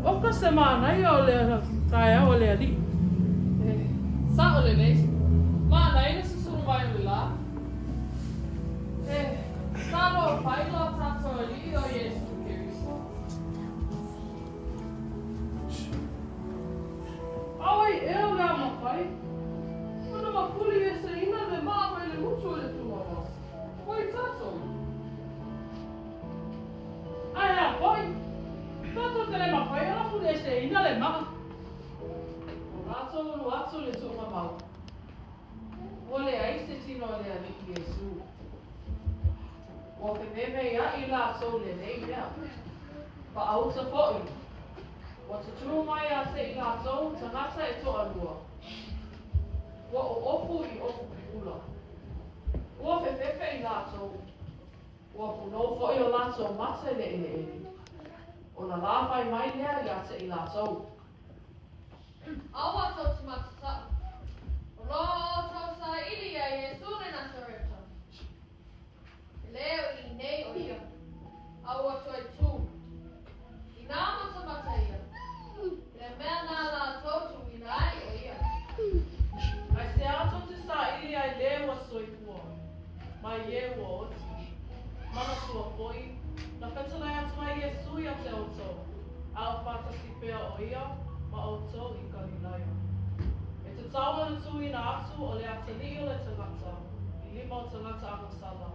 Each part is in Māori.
Oka se mana ia o le tae o le ali. Sa o le nei. Mana ina se suru mai o la. Talo pailo tato ali o Yesu Kiristo. Ai, eu le ama pai. Ona ma puli e se ina le maa mai le mutu le tuara. Oi tato. Ai a pai. Tato te le ma pai, ona puli e se ina le maa. O rato ulu atu le tu mamau. Ole ai se tino le aliki Yesu. O te meme ia I la so le nei mea. Pa au sa foi. O te tū mai a se I la so, tangata e to alua. O ofu I ofu pula. O fefe I la so. O puno foi o la so mata le ele. O na la fai mai lea ia se I la so. Awa tau te matata. Ro tau sa ili a Yesu ne Nazareto. Leo I nei o ia. Awa Toetū. I nā matamata ia. Le mea nā la Toetū I nai o ia. Ai se ato te sa ili ai le wa soifua. Mai e wa oti. Mana sua foi. Na whetanai atu mai Yesu ia te auto. Au whātasi pēa o ia. Ma auto I Galilaya. E te taua na tui na atu o le atani o le tangata. I lima o tangata amo sala.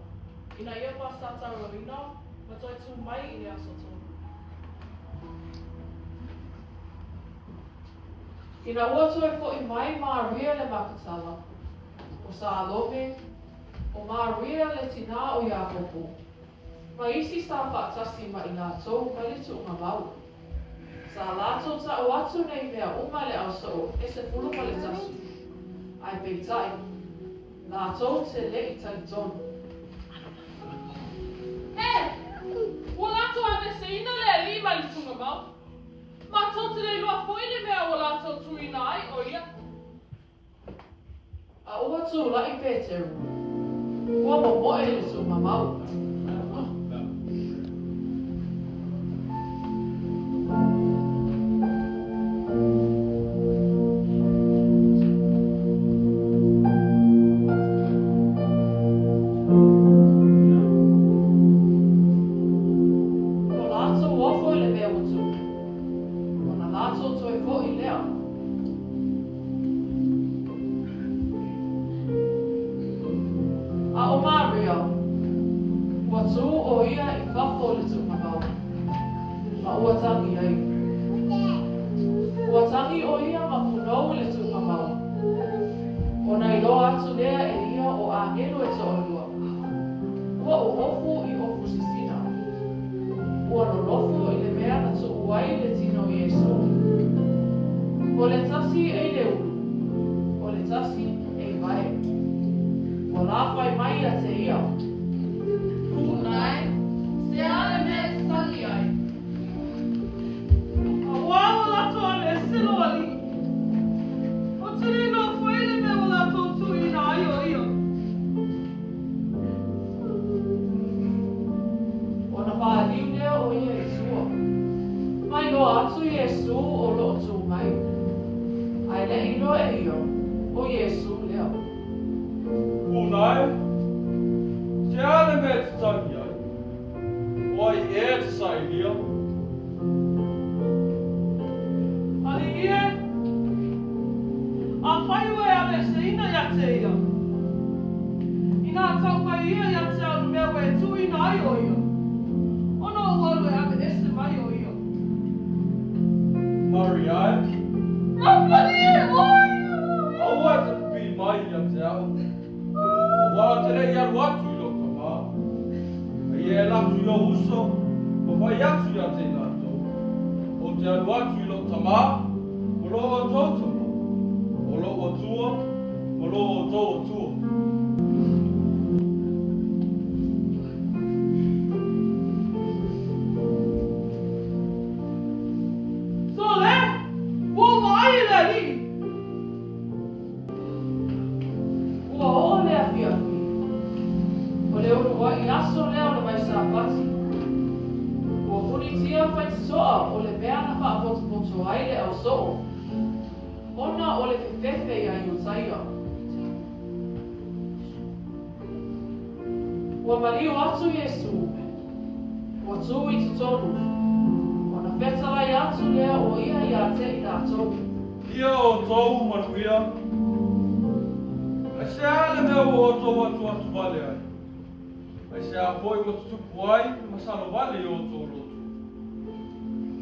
Ina ia pasata roina, ma toi tū mai I le aso tōna. Ina ua toi fo I mai Maria le makatala. O sa alope, o Maria le tina o Iakopo. Ma isi sa whaatasi ma I nā tōu mai le tu mau. Sa lātou ta o atu nei mea uma le ausa o e se fulu ma le tasu. Ai peitai, lātou te le I tali tonu. Ua lato ane se ina le lima li tunga mau. Ma tau te le loa foi le mea ua lato tuina ai o ia. A ua tū la I Peteru. Ua mo e le tunga mau. tia whaitisoa o le mea na whaapoto ai le au soo. Ona o le fefefe ai o taia. Ua maliu atu Iesu, ua tū I tutonu, ona whetalai atu lea o ia I a te I nātou. Ia o tōu manuia. Ai se ale mea o tōu atu vale ai. Ai se a foi o tutupu ai, masalo vale o tōu lotu.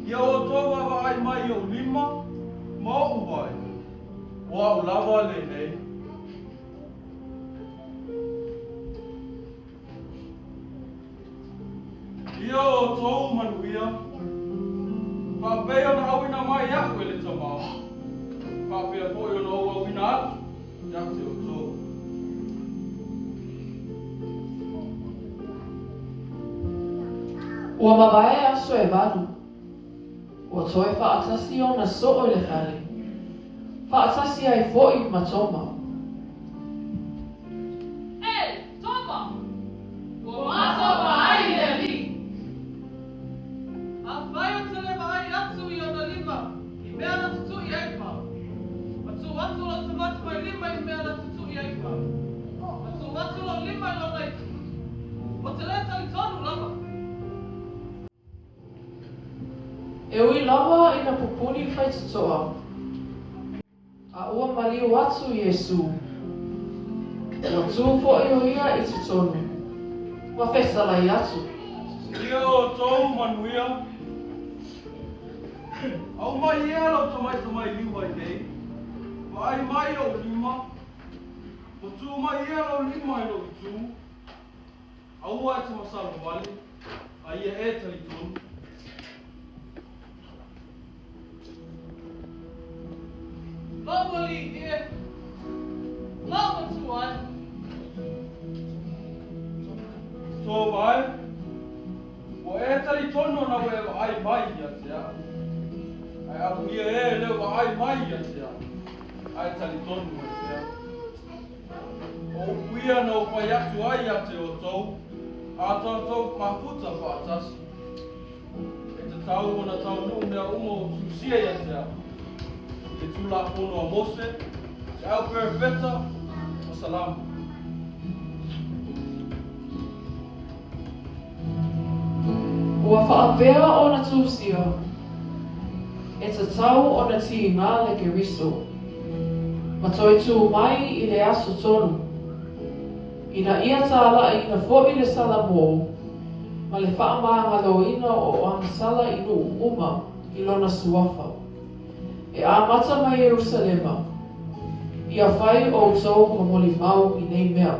Ia o tōu awa ai mai o lima, ma o vai. O au lava le nei. Ia o tōu manuia. Whapea na awina mai aku e le tamau. Whapea foi o na awina atu. Iate o tōu. Ua mawae aso e walu. Ua toe whaatasi o na soo le whare. Whaatasi ai foi ma toma. Hey, Toma! Ua maso pa ai le li. A whai o tele mai atu I ona lima. I mea na tutu I ai wha. Atu atu lo tamatu mai lima I mea na tutu I ai wha. Atu atu lo lima I lona itu. O te lea tali tonu lama. E ui lawa I na pupuni whaitutoa. A ua maliu atu Iesu. Ua tū fo'i o ia I tutonu. Ua whesalai atu. Ia o tōu manuia. Au mai ia lau tamai liu ai nei. Vai mai o lima. O tū mai ia lau lima I lau tū. Au ai te masalo wale. A ia e tali tonu. Lawa li e. Lawa tuan. Tō vai. O e tali tonu na we ai mai ia tea. Ai apu ia e leo ai mai ia tea. Ai tali tonu ia tea. O kuia na o pai atu ai ia te o tau. A tau mafuta whaatasi. E te tau o na tau nuu mea umo o tusia ia tea. E tula pono a Mose. Te au perfeta. O salamu. Ua whaapea o na tūsia. E te tau o na ti ngā le keriso. Ma Toetū mai I le aso tonu. Ina ia Tala I na fo'i le sala mō. Ma le whaamahaloina o angasala I nu uma I lona suafa. E a mata mai Jerusalema. Ia whai o tau ma moli mau I nei mea.